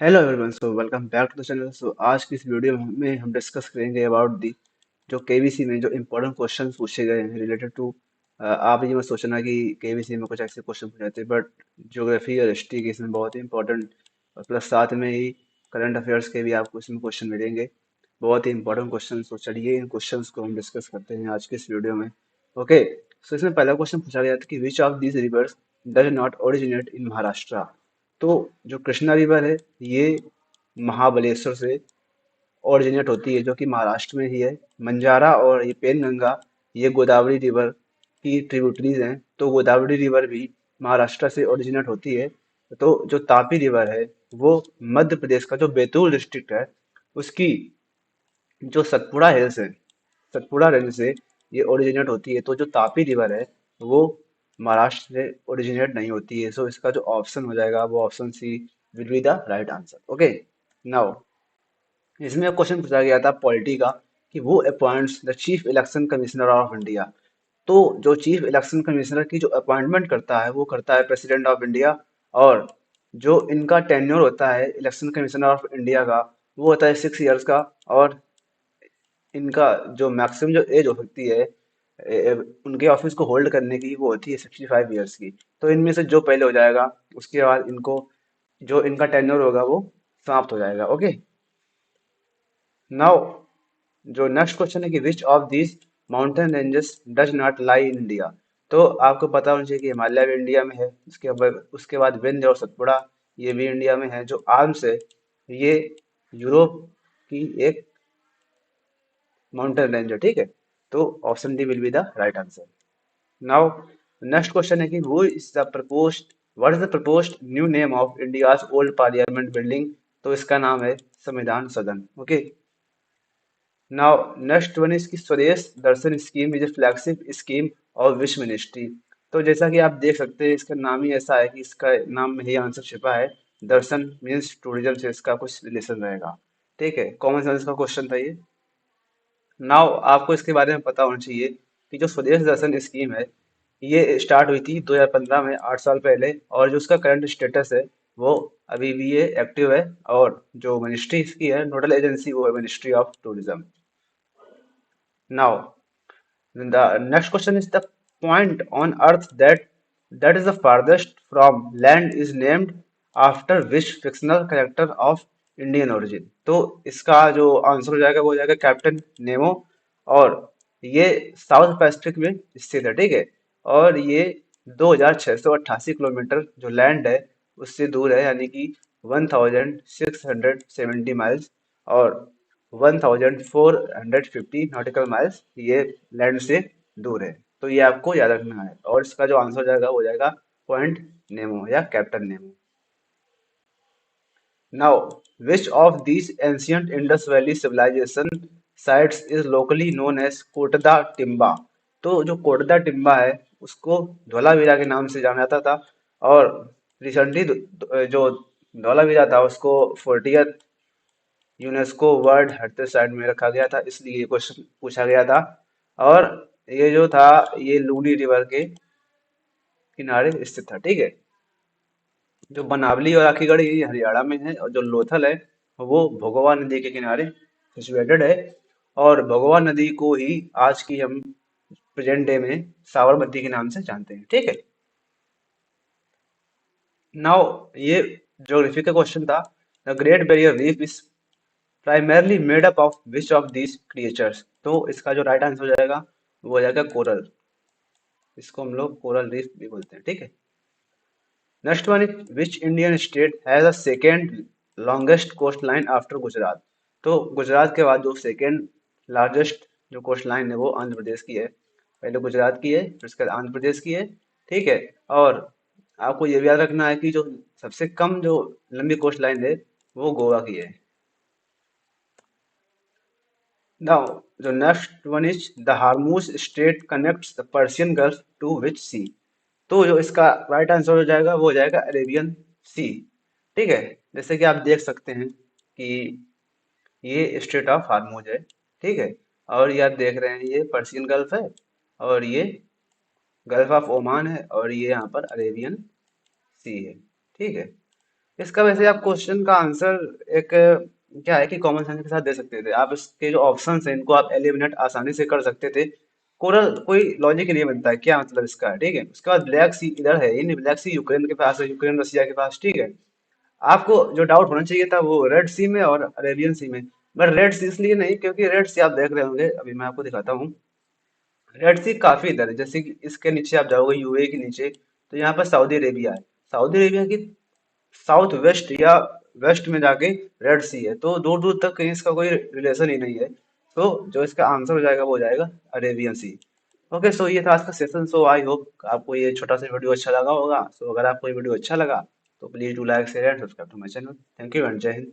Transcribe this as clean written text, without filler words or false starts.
Hello everyone, so welcome back to the channel. So आज की इस वीडियो में हम डिस्कस करेंगे अबाउट दी जो केबीसी में जो इम्पोर्टेंट क्वेश्चन पूछे गए हैं रिलेटेड टू। आप ये मत सोचना कि केबीसी में कुछ ऐसे क्वेश्चन पूछे जाते हैं, बट ज्योग्राफी और हिस्ट्री के इसमें बहुत ही इंपॉर्टेंट और प्लस साथ में ही करंट अफेयर्स के भी आपको इसमें क्वेश्चन मिलेंगे। बहुत ही इंपॉर्टेंट क्वेश्चन। तो चलिए इन क्वेश्चंस को हम डिस्कस करते हैं आज के इस वीडियो में। ओके। सो इसमें पहला क्वेश्चन पूछा गया था कि which of these rivers does not originate in Maharashtra. तो जो कृष्णा रिवर है, ये महाबलेश्वर से ओरिजिनेट होती है, जो कि महाराष्ट्र में ही है। मंजारा और ये पेनगंगा, ये गोदावरी रिवर की ट्रिब्यूटरीज हैं। तो गोदावरी रिवर भी महाराष्ट्र से ओरिजिनेट होती है। तो जो तापी रिवर है, वो मध्य प्रदेश का जो बैतूल डिस्ट्रिक्ट है, उसकी जो सतपुड़ा हिल्स है, सतपुड़ा रेंज से ये ओरिजिनेट होती है। तो जो तापी रिवर है, वो महाराष्ट्र से ओरिजिनेट नहीं होती है। सो इसका जो ऑप्शन हो जाएगा वो option C will be the right answer. Okay. Now इसमें क्वेश्चन पूछा गया था पॉलिटी का कि वो appoints the chief election commissioner of India. तो जो चीफ इलेक्शन कमिश्नर की जो अपॉइंटमेंट करता है वो करता है प्रेसिडेंट ऑफ इंडिया। और जो इनका टेन्योर होता है इलेक्शन कमिश्नर ऑफ इंडिया का, वो होता है 6 इयर्स का। और इनका जो मैक्सिमम जो एज हो सकती है उनके ऑफिस को होल्ड करने की, वो होती है 65 इयर्स की। तो इनमें से जो पहले हो जाएगा, उसके बाद इनको जो इनका टेन्योर होगा वो समाप्त हो जाएगा। ओके। नाउ जो नेक्स्ट क्वेश्चन है कि which of these mountain ranges does not lie in India. तो आपको पता होना चाहिए कि हिमालय भी इंडिया में है। उसके बाद विंध्य और सतपुड़ा, ये भी इंडिया में है। जो आल्प्स है, ये यूरोप की एक माउंटेन रेंज है। ठीक है। तो option D will be the right answer. Now next question है कि who is the proposed what is the proposed new name of India's old parliament building. तो इसका नाम है Samvidhan Sadan. Okay. Now next one is की Swadesh Darshan scheme is a flagship scheme of which ministry. तो जैसा कि आप देख सकते हैं, इसका नाम ही ऐसा है कि इसका नाम में ही आंसर छिपा है। दर्शन मीन्स टूरिज्म से इसका कुछ रिलेशन रहेगा। ठीक है, कॉमन सेंस का क्वेश्चन था ये। नाउ आपको इसके बारे में पता होना चाहिए कि जो स्वदेश दर्शन स्कीम है, ये स्टार्ट हुई थी 2015 में, 8 साल पहले। और जो उसका करंट स्टेटस है, वो अभी भी ये एक्टिव है। और जो मिनिस्ट्री इसकी है, नोडल एजेंसी, वो है ministry of tourism. Now, the next question is the point on Earth that is the farthest from land is named after which fictional character of Indian origin। तो इसका जो आंसर हो जाएगा वो हो जाएगा कैप्टन नेमो। और ये साउथ पैसिफिक में स्थित है। ठीक है। और ये 2688 किलोमीटर जो लैंड है उससे दूर है, यानी कि 1670 माइल्स। और 1450 नॉटिकल माइल्स ये लैंड से दूर है। तो ये आपको याद रखना है। और इसका जो आंसर हो जाएगा वो हो जाएगा पॉइंट नेमो या captain Nemo. Now, which of these ancient Indus Valley civilization sites is locally known as Kotda Timba. तो जो कोटदा टिम्बा है, उसको धोलावीरा के नाम से जाना जाता था। और रिसेंटली जो धोलावीरा था उसको 40th UNESCO world heritage site में रखा गया था, इसलिए ये क्वेश्चन पूछा गया था। और ये जो था, ये लूनी रिवर के किनारे स्थित था। ठीक है। जो बनावली और आखीगढ़ ये हरियाणा में है, और जो लोथल है वो भोगवा नदी के किनारे सिचुएटेड है। और भोगवा नदी को ही आज की हम प्रेजेंट डे में साबरमती के नाम से जानते हैं। ठीक है। नाउ ये ज्योग्राफी का क्वेश्चन था। The great barrier reef is primarily made up of which of these creatures. तो इसका जो राइट आंसर हो जाएगा वो हो जाएगा कोरल। इसको हम लोग कोरल रीफ भी बोलते हैं। ठीक है। Next one is which Indian state has a second longest coast line after Gujarat. तो गुजरात के बाद जो सेकेंड लार्जेस्ट जो कोस्ट लाइन है वो आंध्र प्रदेश की है। पहले गुजरात की है, फिर उसके बाद आंध्र प्रदेश की है। ठीक है। और आपको ये भी याद रखना है कि जो सबसे कम जो लंबी कोस्ट लाइन है वो गोवा की है। Now, the next one is the Hormuz Strait connects the Persian Gulf to which sea? तो जो इसका राइट आंसर हो जाएगा वो हो जाएगा अरेबियन सी। ठीक है। जैसे कि आप देख सकते हैं कि ये स्ट्रेट ऑफ हार्मूज है। ठीक है। और ये आप देख रहे हैं ये पर्सियन गल्फ है। और ये गल्फ ऑफ ओमान है। और ये यहाँ पर अरेबियन सी है। ठीक है। इसका वैसे आप क्वेश्चन का आंसर एक क्या है कि कॉमन सेंस के साथ दे सकते थे। आप इसके जो ऑप्शंस हैं इनको आप एलिमिनेट आसानी से कर सकते थे। कोई कोई लॉजिक ही नहीं बनता है, क्या मतलब इसका है, ठीक है। उसके बाद ब्लैक सी इधर है ही नहीं, ब्लैक सी यूक्रेन के पास है, यूक्रेन रसिया के पास, ठीक है। आपको जो डाउट होना चाहिए था वो रेड सी में और अरेबियन सी में। बट रेड सी इसलिए नहीं क्योंकि रेड सी आप देख रहे होंगे, अभी मैं आपको दिखाता हूँ। रेड सी काफी इधर है, जैसे कि इसके नीचे आप जाओगे यूएई के नीचे, तो यहाँ पर सऊदी अरेबिया है। सऊदी अरेबिया की साउथ वेस्ट या वेस्ट में जाके रेड सी है, तो दूर दूर तक कहीं इसका कोई रिलेशन ही नहीं है। तो जो इसका आंसर हो जाएगा वो हो जाएगा अरेबियन सी। ओके, सो ये था आज का सेशन। सो आई होप आपको ये छोटा सा वीडियो अच्छा लगा होगा। सो अगर आपको ये वीडियो अच्छा लगा तो please do like share and subscribe to my channel. Thank you and जय हिंद।